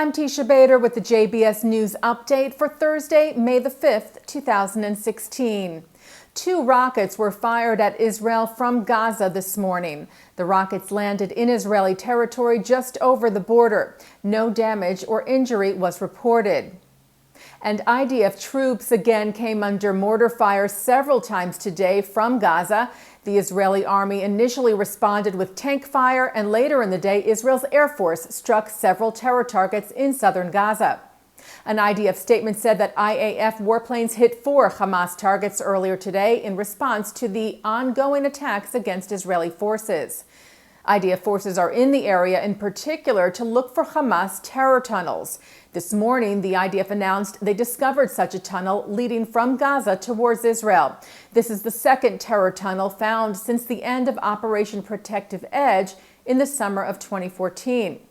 I'm Teisha Bader with the JBS News Update for Thursday, May the 5th, 2016. 2 rockets were fired at Israel from Gaza this morning. The rockets landed in Israeli territory just over the border. No damage or injury was reported. And IDF troops again came under mortar fire several times today from Gaza. The Israeli army initially responded with tank fire, and later in the day, Israel's Air Force struck several terror targets in southern Gaza. An IDF statement said that IAF warplanes hit 4 Hamas targets earlier today in response to the ongoing attacks against Israeli forces. IDF forces are in the area in particular to look for Hamas terror tunnels. This morning, the IDF announced they discovered such a tunnel leading from Gaza towards Israel. This is the second terror tunnel found since the end of Operation Protective Edge in the summer of 2014.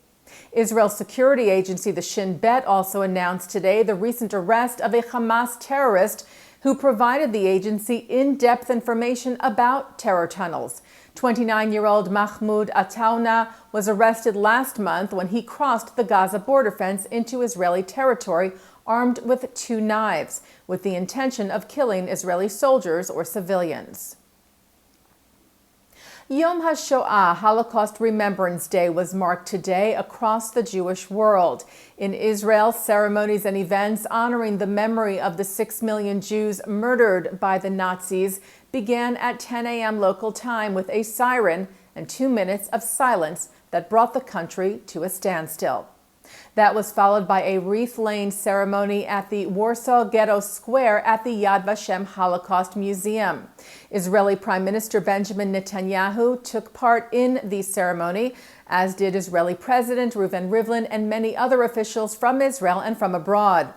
Israel's security agency, the Shin Bet, also announced today the recent arrest of a Hamas terrorist who provided the agency in-depth information about terror tunnels. 29-year-old Mahmoud Atauna was arrested last month when he crossed the Gaza border fence into Israeli territory armed with 2 knives, with the intention of killing Israeli soldiers or civilians. Yom HaShoah, Holocaust Remembrance Day, was marked today across the Jewish world. In Israel, ceremonies and events honoring the memory of the 6 million Jews murdered by the Nazis began at 10 a.m. local time with a siren and 2 minutes of silence that brought the country to a standstill. That was followed by a wreath-laying ceremony at the Warsaw Ghetto Square at the Yad Vashem Holocaust Museum. Israeli Prime Minister Benjamin Netanyahu took part in the ceremony, as did Israeli President Reuven Rivlin and many other officials from Israel and from abroad.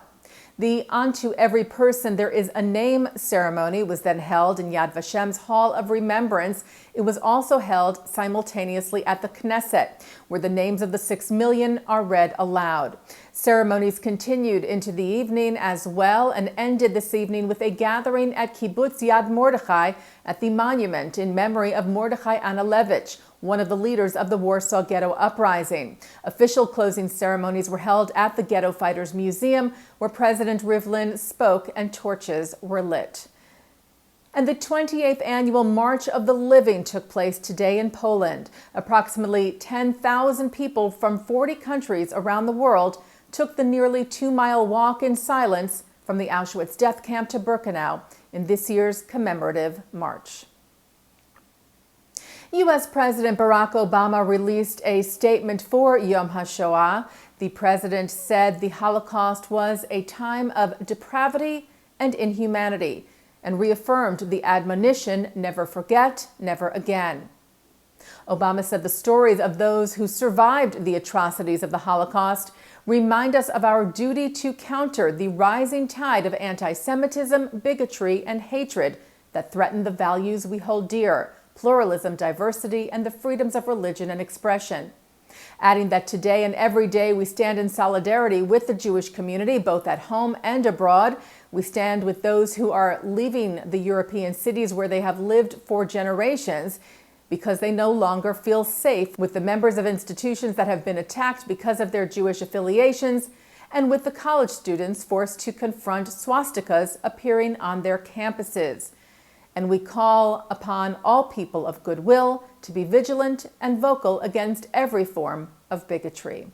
The "Unto Every Person There Is a Name" ceremony was then held in Yad Vashem's Hall of Remembrance. It was also held simultaneously at the Knesset, where the names of the 6 million are read aloud. Ceremonies continued into the evening as well and ended this evening with a gathering at Kibbutz Yad Mordechai at the monument in memory of Mordechai Analevich, one of the leaders of the Warsaw Ghetto Uprising. Official closing ceremonies were held at the Ghetto Fighters Museum, where President Rivlin spoke and torches were lit. And the 28th annual March of the Living took place today in Poland. Approximately 10,000 people from 40 countries around the world took the nearly 2-mile walk in silence from the Auschwitz death camp to Birkenau in this year's commemorative march. U.S. President Barack Obama released a statement for Yom HaShoah. The president said the Holocaust was a time of depravity and inhumanity, and reaffirmed the admonition, never forget, never again. Obama said the stories of those who survived the atrocities of the Holocaust remind us of our duty to counter the rising tide of anti-Semitism, bigotry, and hatred that threaten the values we hold dear: pluralism, diversity, and the freedoms of religion and expression. Adding that today and every day we stand in solidarity with the Jewish community, both at home and abroad. We stand with those who are leaving the European cities where they have lived for generations because they no longer feel safe, with the members of institutions that have been attacked because of their Jewish affiliations, and with the college students forced to confront swastikas appearing on their campuses. And we call upon all people of goodwill to be vigilant and vocal against every form of bigotry.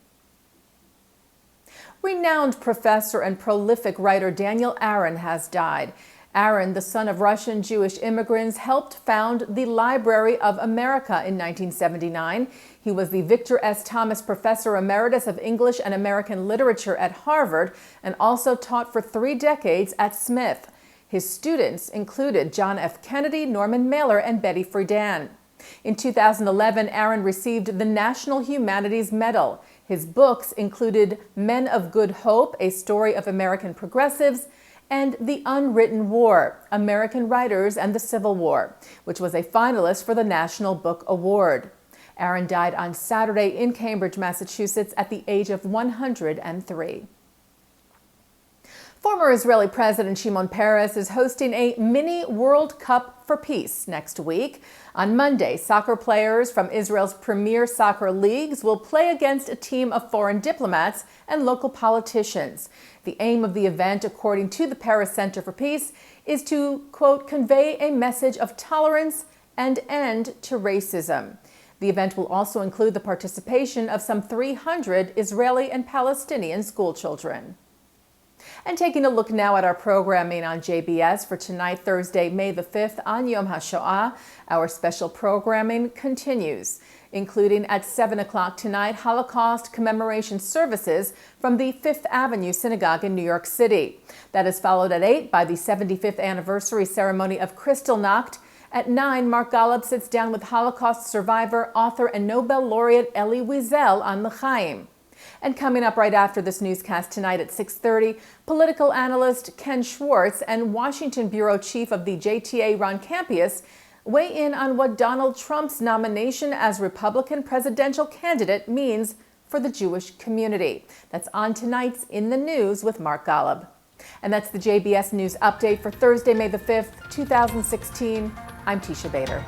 Renowned professor and prolific writer Daniel Aaron has died. Aaron, the son of Russian Jewish immigrants, helped found the Library of America in 1979. He was the Victor S. Thomas Professor Emeritus of English and American Literature at Harvard and also taught for 3 decades at Smith. His students included John F. Kennedy, Norman Mailer, and Betty Friedan. In 2011, Aaron received the National Humanities Medal. His books included Men of Good Hope, A Story of American Progressives, and The Unwritten War, American Writers and the Civil War, which was a finalist for the National Book Award. Aaron died on Saturday in Cambridge, Massachusetts, at the age of 103. Former Israeli President Shimon Peres is hosting a mini World Cup for Peace next week. On Monday, soccer players from Israel's premier soccer leagues will play against a team of foreign diplomats and local politicians. The aim of the event, according to the Peres Center for Peace, is to, quote, convey a message of tolerance and end to racism. The event will also include the participation of some 300 Israeli and Palestinian schoolchildren. And taking a look now at our programming on JBS for tonight, Thursday, May the 5th, on Yom HaShoah, our special programming continues, including at 7 o'clock tonight, Holocaust commemoration services from the Fifth Avenue Synagogue in New York City. That is followed at 8 by the 75th anniversary ceremony of Kristallnacht. At 9, Mark Golub sits down with Holocaust survivor, author, and Nobel laureate Elie Wiesel on L'chaim. And coming up right after this newscast tonight at 6:30, political analyst Ken Schwartz and Washington bureau chief of the JTA Ron Campius weigh in on what Donald Trump's nomination as Republican presidential candidate means for the Jewish community. That's on tonight's In the News with Mark Golub. And that's the JBS News Update for Thursday, May the 5th, 2016. I'm Teisha Bader.